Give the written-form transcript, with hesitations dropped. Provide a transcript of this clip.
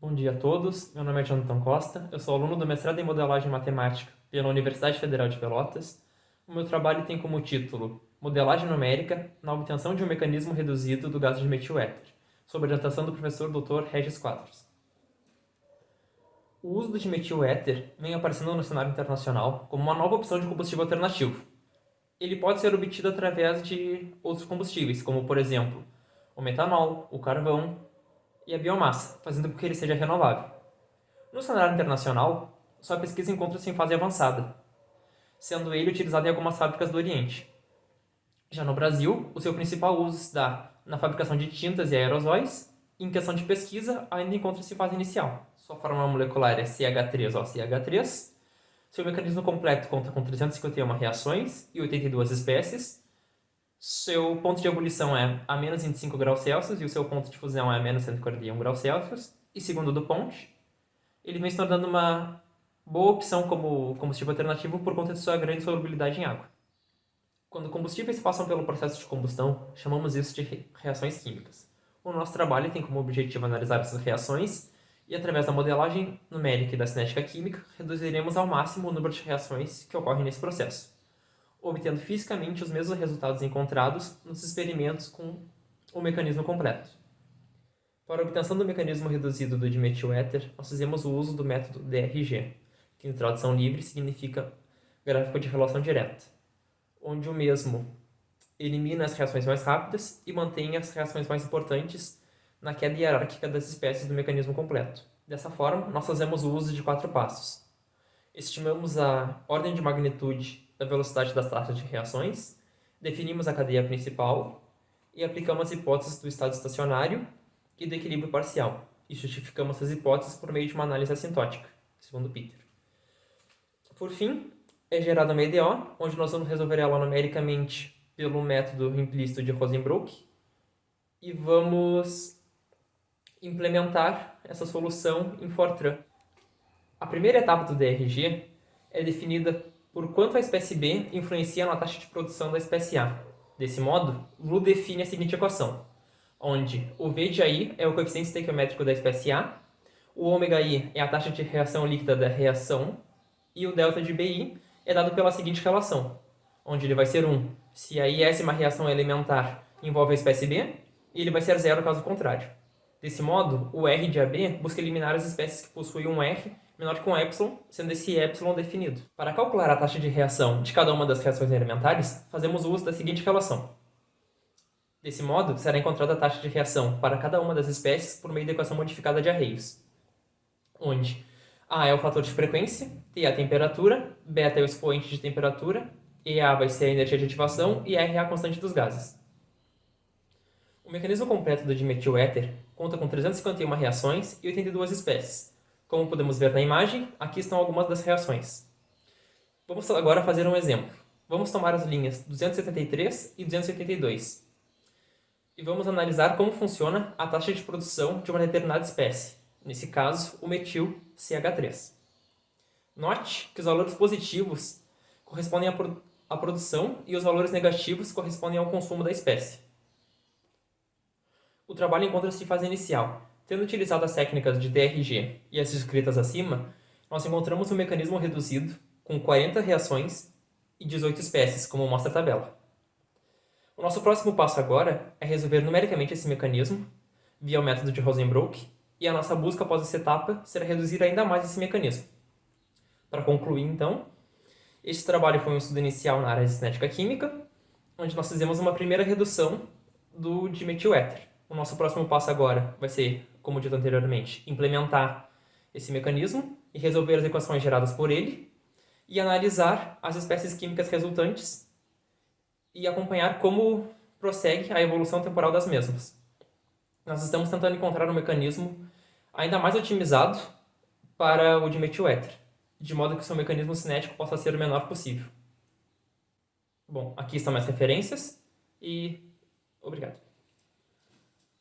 Bom dia a todos, meu nome é Jonathan Costa, eu sou aluno do mestrado em modelagem matemática pela Universidade Federal de Pelotas. O meu trabalho tem como título Modelagem numérica na obtenção de um mecanismo reduzido do gás de metil éter, sob orientação do professor Dr. Regis Quadros. O uso do dimetil éter vem aparecendo no cenário internacional como uma nova opção de combustível alternativo. Ele pode ser obtido através de outros combustíveis, como por exemplo o metanol, o carvão e a biomassa, fazendo com que ele seja renovável. No cenário internacional, sua pesquisa encontra-se em fase avançada, sendo ele utilizado em algumas fábricas do Oriente. Já no Brasil, o seu principal uso se dá na fabricação de tintas e aerosóis, e em questão de pesquisa, ainda encontra-se em fase inicial. Sua fórmula molecular é CH3OCH3, seu mecanismo completo conta com 351 reações e 82 espécies, seu ponto de ebulição é a menos 25 graus Celsius e o seu ponto de fusão é a menos 141 graus Celsius, e segundo o DuPont, ele vem se tornando uma boa opção como combustível alternativo por conta de sua grande solubilidade em água. Quando combustíveis passam pelo processo de combustão, chamamos isso de reações químicas. O nosso trabalho tem como objetivo analisar essas reações e, através da modelagem numérica e da cinética química, reduziremos ao máximo o número de reações que ocorrem nesse processo, obtendo fisicamente os mesmos resultados encontrados nos experimentos com o mecanismo completo. Para a obtenção do mecanismo reduzido do dimetil éter, nós fizemos o uso do método DRG, que em tradução livre significa gráfico de relação direta, onde o mesmo elimina as reações mais rápidas e mantém as reações mais importantes na queda hierárquica das espécies do mecanismo completo. Dessa forma, nós fazemos o uso de 4 passos. Estimamos a ordem de magnitude da velocidade das taxas de reações, definimos a cadeia principal e aplicamos as hipóteses do estado estacionário e do equilíbrio parcial, e justificamos essas hipóteses por meio de uma análise assintótica, segundo Peter. Por fim, é gerada uma EDO, onde nós vamos resolver ela numericamente pelo método implícito de Rosenbrock e vamos implementar essa solução em Fortran. A primeira etapa do DRG é definida por quanto a espécie B influencia na taxa de produção da espécie A. Desse modo, Lu define a seguinte equação, onde o V de AI é o coeficiente estequiométrico da espécie A, o ômega-I é a taxa de reação líquida da reação, e o delta de BI é dado pela seguinte relação, onde ele vai ser 1 se a iésima reação elementar envolve a espécie B, e ele vai ser 0 caso contrário. Desse modo, o R de AB busca eliminar as espécies que possuem um R menor que um epsilon, sendo esse epsilon definido. Para calcular a taxa de reação de cada uma das reações elementares, fazemos uso da seguinte relação. Desse modo, será encontrada a taxa de reação para cada uma das espécies por meio da equação modificada de Arrhenius, onde A é o fator de frequência, T é a temperatura, beta é o expoente de temperatura, EA vai ser a energia de ativação e R é a constante dos gases. O mecanismo completo do dimetil éter conta com 351 reações e 82 espécies. Como podemos ver na imagem, aqui estão algumas das reações. Vamos agora fazer um exemplo. Vamos tomar as linhas 273 e 282 e vamos analisar como funciona a taxa de produção de uma determinada espécie, nesse caso, o metil CH3. Note que os valores positivos correspondem à produção e os valores negativos correspondem ao consumo da espécie. O trabalho encontra-se em fase inicial. Tendo utilizado as técnicas de DRG e as descritas acima, nós encontramos um mecanismo reduzido com 40 reações e 18 espécies, como mostra a tabela. O nosso próximo passo agora é resolver numericamente esse mecanismo via o método de Rosenbrock, e a nossa busca após essa etapa será reduzir ainda mais esse mecanismo. Para concluir, então, este trabalho foi um estudo inicial na área de cinética química, onde nós fizemos uma primeira redução do dimetil éter. O nosso próximo passo agora vai ser, como dito anteriormente, implementar esse mecanismo e resolver as equações geradas por ele e analisar as espécies químicas resultantes e acompanhar como prossegue a evolução temporal das mesmas. Nós estamos tentando encontrar um mecanismo ainda mais otimizado para o dimetil éter, de modo que seu mecanismo cinético possa ser o menor possível. Bom, aqui estão mais referências e obrigado.